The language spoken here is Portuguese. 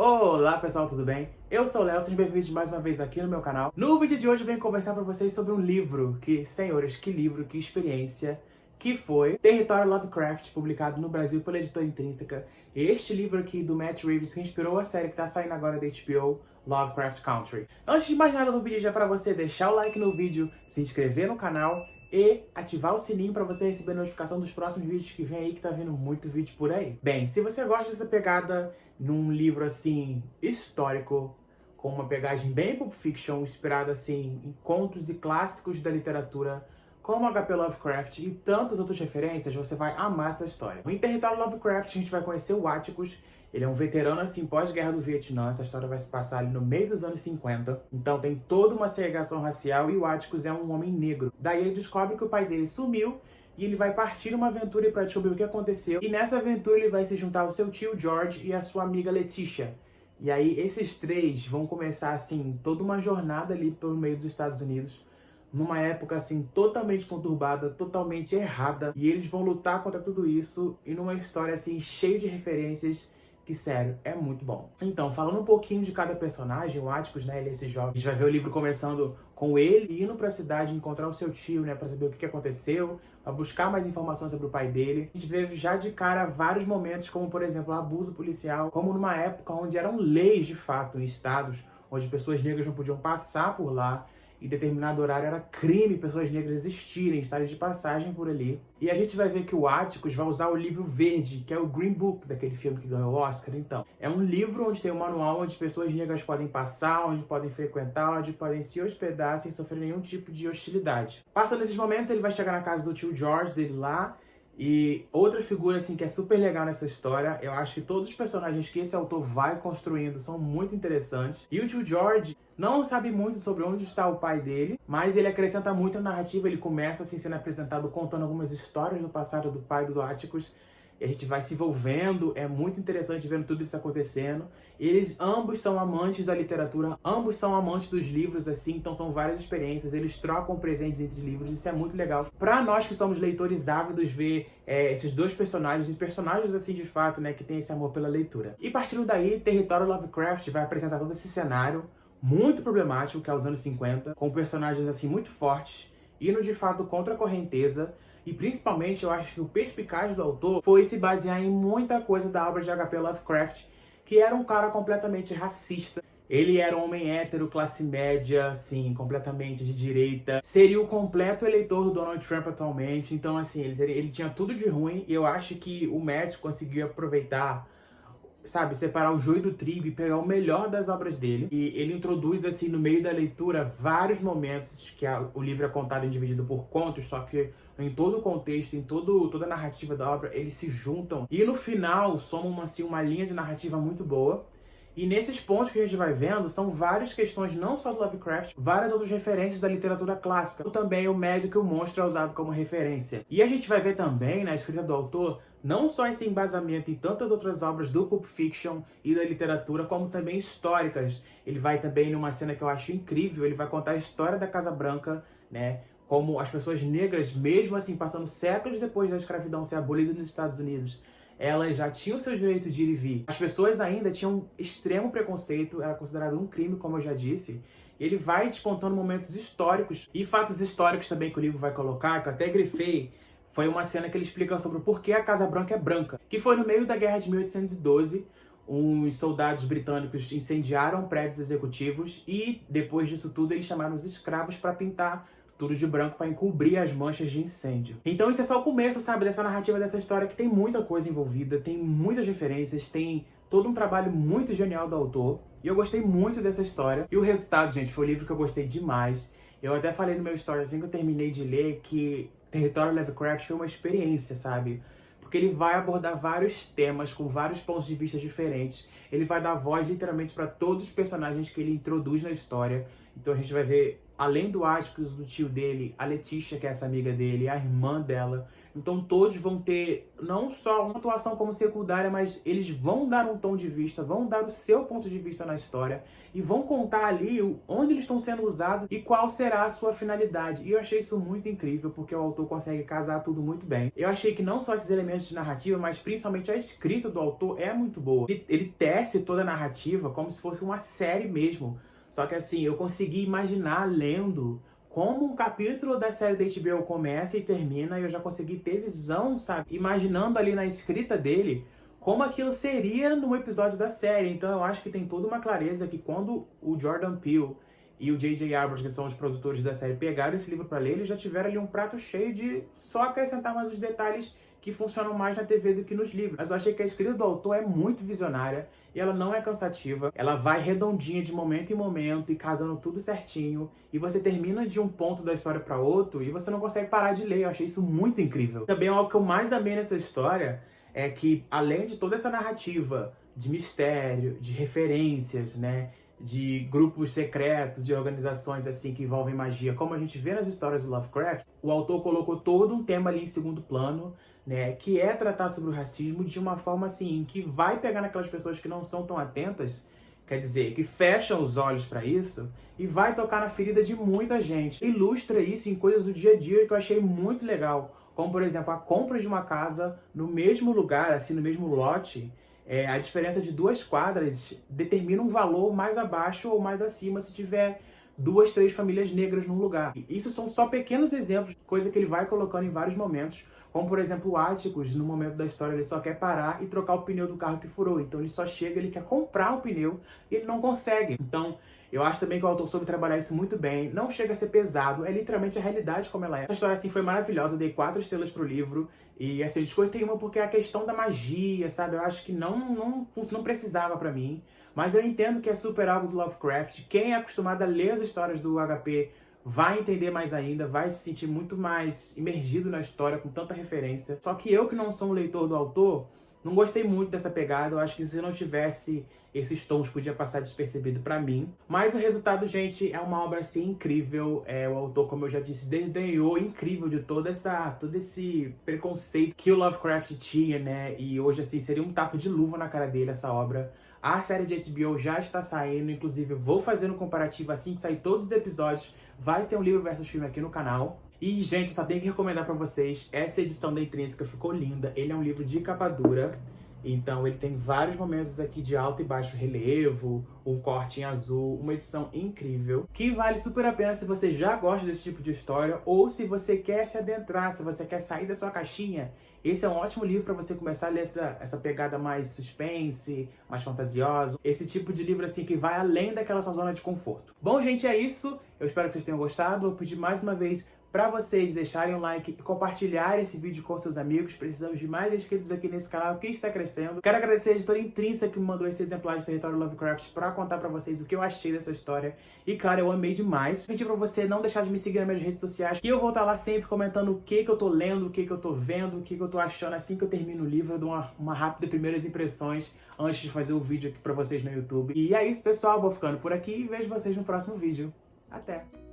Olá pessoal, tudo bem? Eu sou o Léo, sejam bem-vindos mais uma vez aqui no meu canal. No vídeo de hoje eu venho conversar para vocês sobre um livro que, senhores, que livro, que experiência, que foi Território Lovecraft, publicado no Brasil pela editora Intrínseca. Este livro aqui do Matt Reeves que inspirou a série que tá saindo agora da HBO, Lovecraft Country. Antes de mais nada, eu vou pedir já para você deixar o like no vídeo, se inscrever no canal e ativar o sininho para você receber a notificação dos próximos vídeos que vem aí, que tá vindo muito vídeo por aí. Bem, se você gosta dessa pegada num livro assim histórico, com uma pegagem bem Pulp Fiction, inspirada assim em contos e clássicos da literatura, como H.P. Lovecraft e tantas outras referências, você vai amar essa história. Em Território Lovecraft a gente vai conhecer o Atticus. Ele é um veterano assim pós-guerra do Vietnã. Essa história vai se passar ali no meio dos anos 50. Então tem toda uma segregação racial e o Atticus é um homem negro. Daí ele descobre que o pai dele sumiu e ele vai partir numa aventura para descobrir o que aconteceu. E nessa aventura ele vai se juntar ao seu tio George e a sua amiga Letitia. E aí esses três vão começar assim toda uma jornada ali pelo meio dos Estados Unidos, numa época assim totalmente conturbada, totalmente errada. E eles vão lutar contra tudo isso e numa história assim cheia de referências que, sério, é muito bom. Então, falando um pouquinho de cada personagem, o Atticus, né, ele é esse jovem. A gente vai ver o livro começando com ele indo pra cidade encontrar o seu tio, né, pra saber o que aconteceu, pra buscar mais informações sobre o pai dele. A gente vê já de cara vários momentos, como, por exemplo, abuso policial, como numa época onde eram leis, de fato, em estados onde pessoas negras não podiam passar por lá. Em determinado horário era crime pessoas negras existirem, estarem de passagem por ali. E a gente vai ver que o Atticus vai usar o livro verde, que é o Green Book, daquele filme que ganhou o Oscar. Então, é um livro onde tem um manual onde pessoas negras podem passar, onde podem frequentar, onde podem se hospedar sem sofrer nenhum tipo de hostilidade. Passando esses momentos, ele vai chegar na casa do tio George dele lá. E outra figura assim que é super legal nessa história, eu acho que todos os personagens que esse autor vai construindo são muito interessantes. E o tio George não sabe muito sobre onde está o pai dele, mas ele acrescenta muito na narrativa. Ele começa assim sendo apresentado contando algumas histórias do passado do pai do Atticus. E a gente vai se envolvendo, é muito interessante vendo tudo isso acontecendo. Eles ambos são amantes da literatura, ambos são amantes dos livros, assim, então são várias experiências. Eles trocam presentes entre livros, isso é muito legal. Pra nós que somos leitores ávidos, ver esses dois personagens, e personagens assim de fato, né, que tem esse amor pela leitura. E partindo daí, Território Lovecraft vai apresentar todo esse cenário muito problemático, que é os anos 50, com personagens assim muito fortes, indo de fato contra a correnteza. E principalmente eu acho que o perspicaz do autor foi se basear em muita coisa da obra de H.P. Lovecraft, que era um cara completamente racista. Ele era um homem hétero, classe média, assim, completamente de direita. Seria o completo eleitor do Donald Trump atualmente. Então, assim, ele tinha tudo de ruim. E eu acho que o Matt conseguiu aproveitar, sabe, separar o joio do trigo e pegar o melhor das obras dele. E ele introduz, assim, no meio da leitura, vários momentos que o livro é contado e dividido por contos, só que em todo o contexto, em toda a narrativa da obra, eles se juntam. E no final, somam, assim, uma linha de narrativa muito boa. E nesses pontos que a gente vai vendo, são várias questões, não só do Lovecraft, várias outras referências da literatura clássica. Também o médico e o monstro é usado como referência. E a gente vai ver também, na escrita do autor, não só esse embasamento em tantas outras obras do Pulp Fiction e da literatura, como também históricas. Ele vai também numa cena que eu acho incrível, ele vai contar a história da Casa Branca, né? Como as pessoas negras, mesmo assim, passando séculos depois da escravidão ser abolida nos Estados Unidos, elas já tinham seu direito de ir e vir. As pessoas ainda tinham um extremo preconceito, era considerado um crime, como eu já disse. Ele vai descontando momentos históricos e fatos históricos também que o livro vai colocar, que eu até grifei. Foi uma cena que ele explica sobre o porquê a Casa Branca é branca. Que foi no meio da Guerra de 1812, uns soldados britânicos incendiaram prédios executivos e, depois disso tudo, eles chamaram os escravos para pintar tudo de branco para encobrir as manchas de incêndio. Então isso é só o começo, sabe, dessa narrativa, dessa história que tem muita coisa envolvida, tem muitas referências, tem todo um trabalho muito genial do autor. E eu gostei muito dessa história. E o resultado, gente, foi um livro que eu gostei demais. Eu até falei no meu story, assim que eu terminei de ler, que Território Lovecraft foi uma experiência, sabe? Porque ele vai abordar vários temas com vários pontos de vista diferentes. Ele vai dar voz literalmente para todos os personagens que ele introduz na história. Então a gente vai ver além do Atticus, do tio dele, a Letícia, que é essa amiga dele, a irmã dela. Então todos vão ter não só uma atuação como secundária, mas eles vão dar um tom de vista, vão dar o seu ponto de vista na história e vão contar ali onde eles estão sendo usados e qual será a sua finalidade. E eu achei isso muito incrível, porque o autor consegue casar tudo muito bem. Eu achei que não só esses elementos de narrativa, mas principalmente a escrita do autor é muito boa. Ele tece toda a narrativa como se fosse uma série mesmo. Só que assim, eu consegui imaginar lendo como um capítulo da série da HBO começa e termina, e eu já consegui ter visão, sabe? Imaginando ali na escrita dele como aquilo seria num episódio da série. Então eu acho que tem toda uma clareza que quando o Jordan Peele e o J.J. Abrams, que são os produtores da série, pegaram esse livro para ler, eles já tiveram ali um prato cheio de só acrescentar mais os detalhes que funcionam mais na TV do que nos livros. Mas eu achei que a escrita do autor é muito visionária e ela não é cansativa. Ela vai redondinha de momento em momento e casando tudo certinho. E você termina de um ponto da história para outro e você não consegue parar de ler. Eu achei isso muito incrível. Também algo que eu mais amei nessa história é que, além de toda essa narrativa de mistério, de referências, né, de grupos secretos e organizações assim que envolvem magia, como a gente vê nas histórias do Lovecraft, o autor colocou todo um tema ali em segundo plano, né, que é tratar sobre o racismo de uma forma assim, que vai pegar naquelas pessoas que não são tão atentas, quer dizer, que fecham os olhos para isso, e vai tocar na ferida de muita gente. Ilustra isso em coisas do dia a dia que eu achei muito legal, como por exemplo, a compra de uma casa no mesmo lugar, assim, no mesmo lote. A diferença de 2 quadras determina um valor mais abaixo ou mais acima se tiver 2, 3 famílias negras num lugar. E isso são só pequenos exemplos, coisa que ele vai colocando em vários momentos, como por exemplo o Atticus, no momento da história, ele só quer parar e trocar o pneu do carro que furou. Então ele só chega, ele quer comprar o pneu e ele não consegue. Então eu acho também que o autor soube trabalhar isso muito bem. Não chega a ser pesado, é literalmente a realidade como ela é. Essa história assim foi maravilhosa, eu dei 4 estrelas pro livro. E assim, eu escolhi uma porque é a questão da magia, sabe? Eu acho que não precisava pra mim. Mas eu entendo que é super algo do Lovecraft. Quem é acostumado a ler as histórias do HP vai entender mais ainda, vai se sentir muito mais imergido na história com tanta referência. Só que eu, que não sou um leitor do autor, não gostei muito dessa pegada. Eu acho que se não tivesse esses tons, podia passar despercebido pra mim. Mas o resultado, gente, é uma obra assim incrível. O autor, como eu já disse, desdenhou incrível de todo esse preconceito que o Lovecraft tinha, né? E hoje, assim, seria um tapa de luva na cara dele essa obra. A série de HBO já está saindo, inclusive vou fazer um comparativo assim que sair todos os episódios. Vai ter um livro versus filme aqui no canal. E, gente, só tenho que recomendar pra vocês, essa edição da Intrínseca ficou linda. Ele é um livro de capa dura, então ele tem vários momentos aqui de alto e baixo relevo, um corte em azul, uma edição incrível, que vale super a pena se você já gosta desse tipo de história ou se você quer se adentrar, se você quer sair da sua caixinha. Esse é um ótimo livro para você começar a ler essa pegada mais suspense, mais fantasiosa. Esse tipo de livro assim que vai além daquela sua zona de conforto. Bom, gente, é isso. Eu espero que vocês tenham gostado. Vou pedir mais uma vez para vocês deixarem um like e compartilharem esse vídeo com seus amigos. Precisamos de mais inscritos aqui nesse canal que está crescendo. Quero agradecer a editora Intrínseca que me mandou esse exemplar de Território Lovecraft para contar para vocês o que eu achei dessa história. E claro, eu amei demais. Pedir para você não deixar de me seguir nas minhas redes sociais, que eu vou estar lá sempre comentando o que eu tô lendo, o que eu tô vendo, o que eu tô achando assim que eu termino o livro. Eu dou uma rápida primeiras impressões antes de fazer o vídeo aqui para vocês no YouTube. E é isso, pessoal. Vou ficando por aqui e vejo vocês no próximo vídeo. Até!